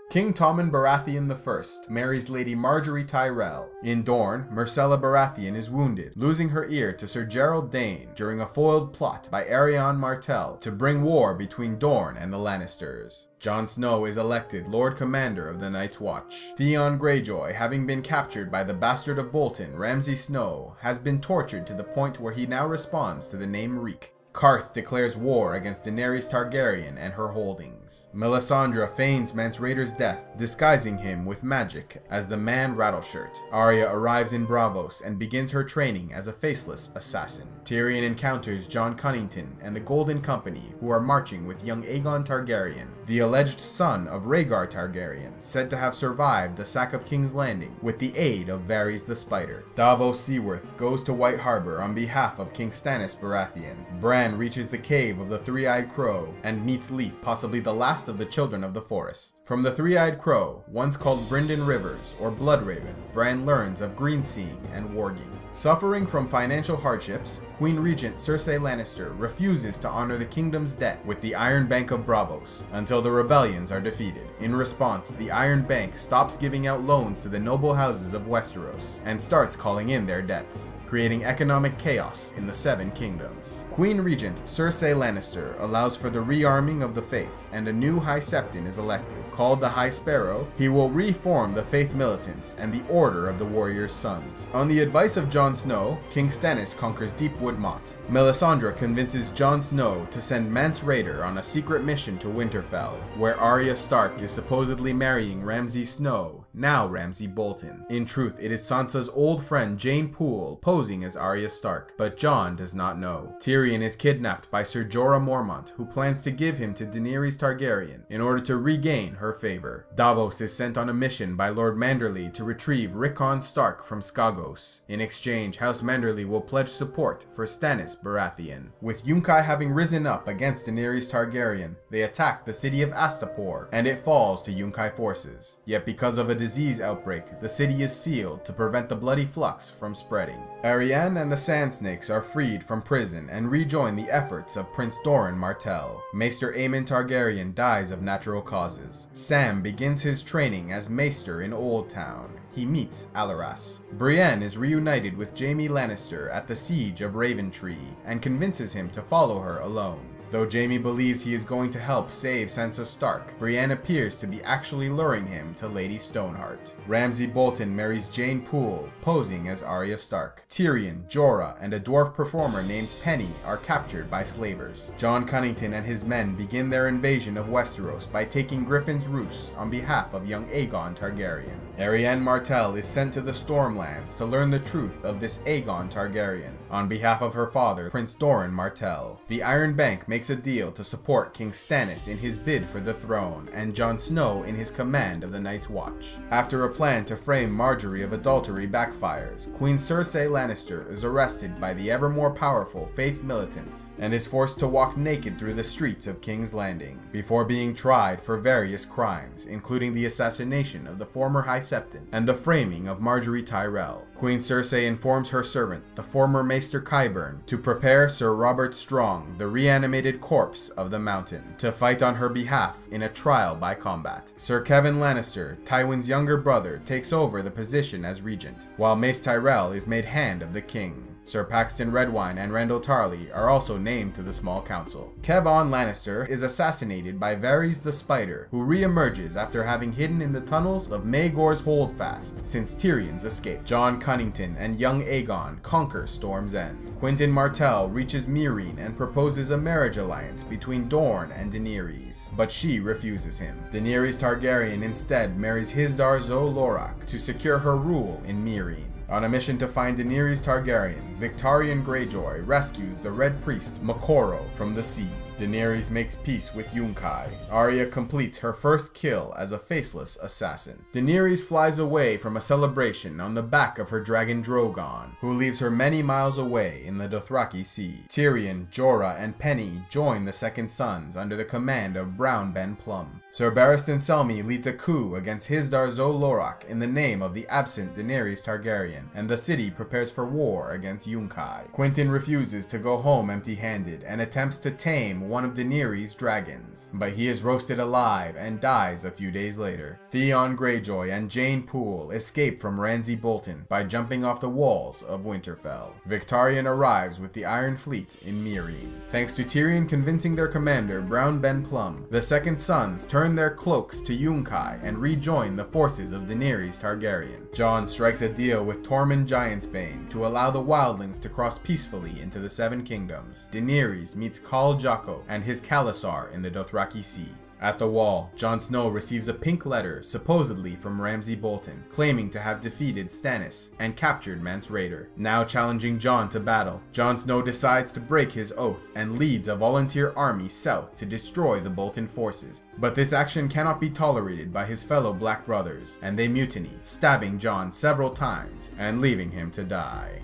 King Tommen Baratheon I marries Lady Margaery Tyrell. In Dorne, Myrcella Baratheon is wounded, losing her ear to Sir Gerald Dane during a foiled plot by Aegon Martell to bring war between Dorne and the Lannisters. Jon Snow is elected Lord Commander of the Night's Watch. Theon Greyjoy, having been captured by the bastard of Bolton, Ramsay Snow, has been tortured to the point where he now responds to the name Reek. Qarth declares war against Daenerys Targaryen and her holdings. Melisandre feigns Mance Rayder's death, disguising him with magic as the man Rattleshirt. Arya arrives in Braavos and begins her training as a faceless assassin. Tyrion encounters Jon Cunnington and the Golden Company, who are marching with young Aegon Targaryen, the alleged son of Rhaegar Targaryen, said to have survived the sack of King's Landing with the aid of Varys the Spider. Davos Seaworth goes to White Harbor on behalf of King Stannis Baratheon. Bran reaches the cave of the Three-Eyed Crow and meets Leaf, possibly the last of the Children of the Forest. From the Three-Eyed Crow, once called Brynden Rivers or Bloodraven, Bran learns of green-seeing and warging. Suffering from financial hardships, Queen Regent Cersei Lannister refuses to honor the kingdom's debt with the Iron Bank of Braavos until the rebellions are defeated. In response, the Iron Bank stops giving out loans to the noble houses of Westeros and starts calling in their debts, creating economic chaos in the Seven Kingdoms. Queen Regent Cersei Lannister allows for the rearming of the Faith, and a new High Septon is elected. Called the High Sparrow, he will reform the Faith Militants and the Order of the Warrior's Sons. On the advice of Jon Snow, King Stannis conquers Deepwood Motte. Melisandre convinces Jon Snow to send Mance Rayder on a secret mission to Winterfell, where Arya Stark is supposedly marrying Ramsay Snow, now Ramsay Bolton. In truth, it is Sansa's old friend Jeyne Poole posing as Arya Stark, but Jon does not know. Tyrion is kidnapped by Ser Jorah Mormont, who plans to give him to Daenerys Targaryen in order to regain her favor. Davos is sent on a mission by Lord Manderly to retrieve Rickon Stark from Skagos. In exchange, House Manderly will pledge support for Stannis Baratheon. With Yunkai having risen up against Daenerys Targaryen, they attack the city of Astapor, and it falls to Yunkai forces. Yet because of a disease outbreak, the city is sealed to prevent the bloody flux from spreading. Arianne and the Sand Snakes are freed from prison and rejoin the efforts of Prince Doran Martell. Maester Aemon Targaryen dies of natural causes. Sam begins his training as Maester in Old Town. He meets Alleras. Brienne is reunited with Jaime Lannister at the Siege of Raventree and convinces him to follow her alone. Though Jaime believes he is going to help save Sansa Stark, Brienne appears to be actually luring him to Lady Stoneheart. Ramsay Bolton marries Jeyne Poole, posing as Arya Stark. Tyrion, Jorah, and a dwarf performer named Penny are captured by slavers. Jon Cunnington and his men begin their invasion of Westeros by taking Griffin's Roost on behalf of young Aegon Targaryen. Arianne Martell is sent to the Stormlands to learn the truth of this Aegon Targaryen on behalf of her father, Prince Doran Martell. The Iron Bank makes a deal to support King Stannis in his bid for the throne, and Jon Snow in his command of the Night's Watch. After a plan to frame Margaery of adultery backfires, Queen Cersei Lannister is arrested by the ever more powerful Faith Militants, and is forced to walk naked through the streets of King's Landing, before being tried for various crimes, including the assassination of the former High Septon and the framing of Margaery Tyrell. Queen Cersei informs her servant, the former Maester Qyburn, to prepare Sir Robert Strong, the reanimated corpse of the Mountain, to fight on her behalf in a trial by combat. Sir Kevan Lannister, Tywin's younger brother, takes over the position as regent, while Mace Tyrell is made Hand of the King. Sir Paxton Redwyne and Randyll Tarly are also named to the small council. Kevan Lannister is assassinated by Varys the Spider, who re-emerges after having hidden in the tunnels of Maegor's Holdfast since Tyrion's escape. Jon Cunnington and young Aegon conquer Storm's End. Quentyn Martell reaches Meereen and proposes a marriage alliance between Dorne and Daenerys, but she refuses him. Daenerys Targaryen instead marries Hizdahr zo Loraq to secure her rule in Meereen. On a mission to find Daenerys Targaryen, Victarion Greyjoy rescues the Red Priest Moqorro from the sea. Daenerys makes peace with Yunkai. Arya completes her first kill as a faceless assassin. Daenerys flies away from a celebration on the back of her dragon Drogon, who leaves her many miles away in the Dothraki Sea. Tyrion, Jorah, and Penny join the Second Sons under the command of Brown Ben Plum. Sir Barristan Selmy leads a coup against Hizdahr zo Loraq in the name of the absent Daenerys Targaryen, and the city prepares for war against Yunkai. Quentyn refuses to go home empty-handed and attempts to tame one of Daenerys' dragons, but he is roasted alive and dies a few days later. Theon Greyjoy and Jeyne Poole escape from Ramsay Bolton by jumping off the walls of Winterfell. Victarion arrives with the Iron Fleet in Meereen. Thanks to Tyrion convincing their commander Brown Ben Plum, the Second Sons turn their cloaks to Yunkai and rejoin the forces of Daenerys Targaryen. Jon strikes a deal with Tormund Giantsbane to allow the wildlings to cross peacefully into the Seven Kingdoms. Daenerys meets Khal Jhaqo and his Khalasar in the Dothraki Sea. At the Wall, Jon Snow receives a pink letter, supposedly from Ramsay Bolton, claiming to have defeated Stannis and captured Mance Rayder. Now challenging Jon to battle, Jon Snow decides to break his oath and leads a volunteer army south to destroy the Bolton forces. But this action cannot be tolerated by his fellow Black brothers, and they mutiny, stabbing Jon several times and leaving him to die.